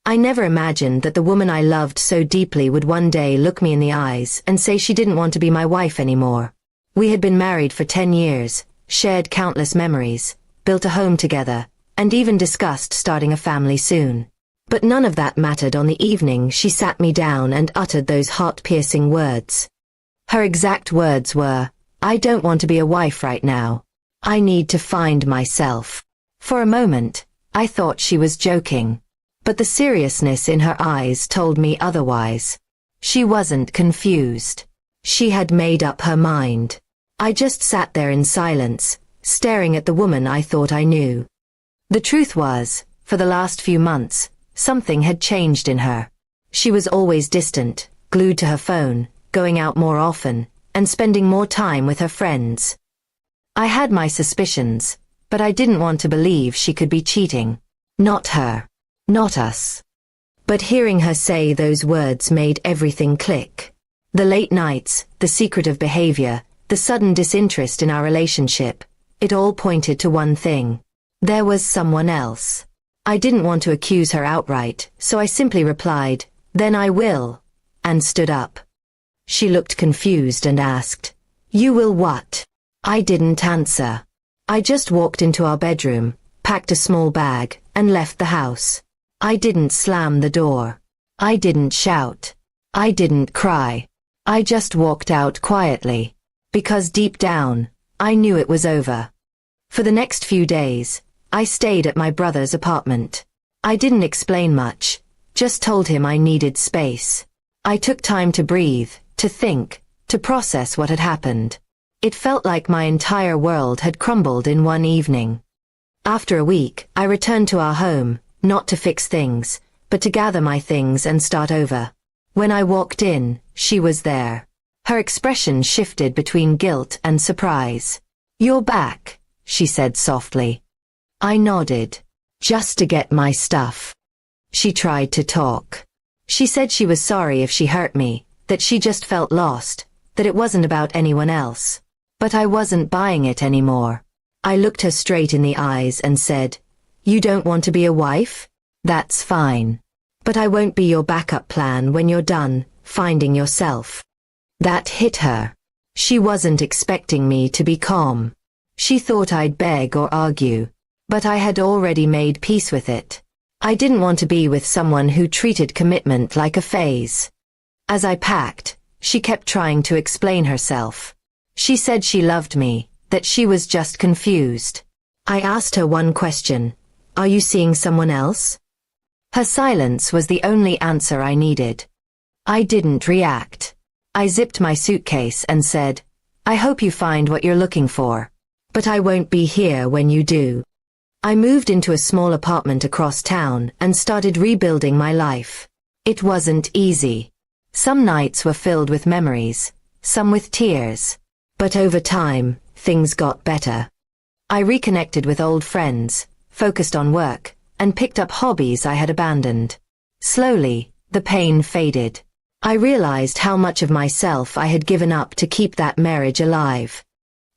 I never imagined that the woman I loved so deeply would one day look me in the eyes and say she didn't want to be my wife anymore. We had been married for 10 years, shared countless memories, built a home together, and even discussed starting a family soon. But none of that mattered on the evening she sat me down and uttered those heart-piercing words. Her exact words were, "I don't want to be a wife right now. I need to find myself." For a moment, I thought she was joking. But the seriousness in her eyes told me otherwise. She wasn't confused. She had made up her mind. I just sat there in silence, staring at the woman I thought I knew. The truth was, for the last few months, something had changed in her. She was always distant, glued to her phone, going out more often, and spending more time with her friends. I had my suspicions, but I didn't want to believe she could be cheating. Not her. Not us. But hearing her say those words made everything click. The late nights, the secretive behavior, the sudden disinterest in our relationship, it all pointed to one thing. There was someone else. I didn't want to accuse her outright, so I simply replied, "Then I will," and stood up. She looked confused and asked, "You will what?" I didn't answer. I just walked into our bedroom, packed a small bag, and left the house. I didn't slam the door. I didn't shout. I didn't cry. I just walked out quietly. Because deep down, I knew it was over. For the next few days, I stayed at my brother's apartment. I didn't explain much, just told him I needed space. I took time to breathe, to think, to process what had happened. It felt like my entire world had crumbled in one evening. After a week, I returned to our home, not to fix things, but to gather my things and start over. When I walked in, she was there. Her expression shifted between guilt and surprise. "You're back," she said softly. I nodded. "Just to get my stuff." She tried to talk. She said she was sorry if she hurt me, that she just felt lost, that it wasn't about anyone else. But I wasn't buying it anymore. I looked her straight in the eyes and said, "You don't want to be a wife? That's fine. But I won't be your backup plan when you're done finding yourself." That hit her. She wasn't expecting me to be calm. She thought I'd beg or argue. But I had already made peace with it. I didn't want to be with someone who treated commitment like a phase. As I packed, she kept trying to explain herself. She said she loved me, that she was just confused. I asked her one question. "Are you seeing someone else?" Her silence was the only answer I needed. I didn't react. I zipped my suitcase and said, "I hope you find what you're looking for. But I won't be here when you do." I moved into a small apartment across town and started rebuilding my life. It wasn't easy. Some nights were filled with memories, some with tears. But over time, things got better. I reconnected with old friends, focused on work, and picked up hobbies I had abandoned. Slowly, the pain faded. I realized how much of myself I had given up to keep that marriage alive.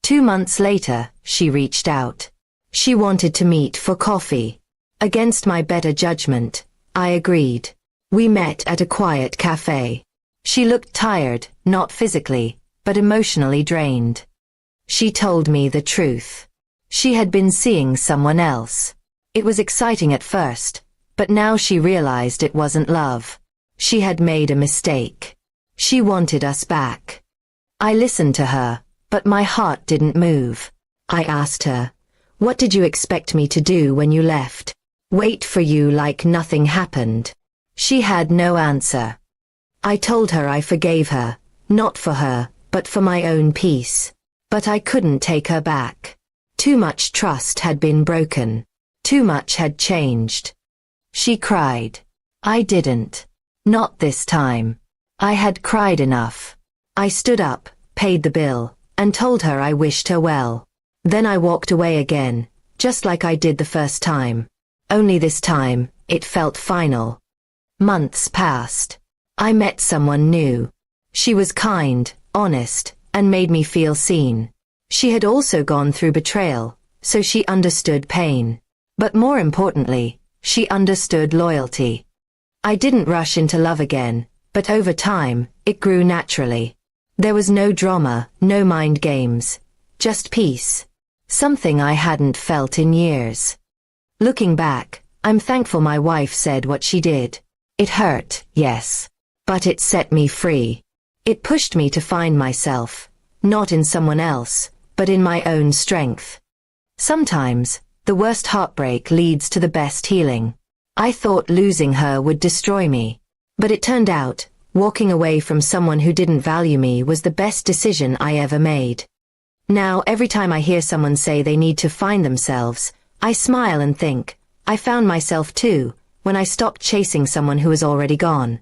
2 months later, she reached out. She wanted to meet for coffee. Against my better judgment, I agreed. We met at a quiet cafe. She looked tired, not physically, but emotionally drained. She told me the truth. She had been seeing someone else. It was exciting at first, but now she realized it wasn't love. She had made a mistake. She wanted us back. I listened to her, but my heart didn't move. I asked her, "What did you expect me to do when you left? Wait for you like nothing happened?" She had no answer. I told her I forgave her, not for her, but for my own peace. But I couldn't take her back. Too much trust had been broken. Too much had changed. She cried. I didn't. Not this time. I had cried enough. I stood up, paid the bill, and told her I wished her well. Then I walked away again, just like I did the first time. Only this time, it felt final. Months passed. I met someone new. She was kind, honest, and made me feel seen. She had also gone through betrayal, so she understood pain. But more importantly, she understood loyalty. I didn't rush into love again, but over time, it grew naturally. There was no drama, no mind games. Just peace. Something I hadn't felt in years. Looking back, I'm thankful my wife said what she did. It hurt, yes. But it set me free. It pushed me to find myself, not in someone else, but in my own strength. Sometimes, the worst heartbreak leads to the best healing. I thought losing her would destroy me. But it turned out, walking away from someone who didn't value me was the best decision I ever made. Now, every time I hear someone say they need to find themselves, I smile and think, I found myself too, when I stopped chasing someone who was already gone.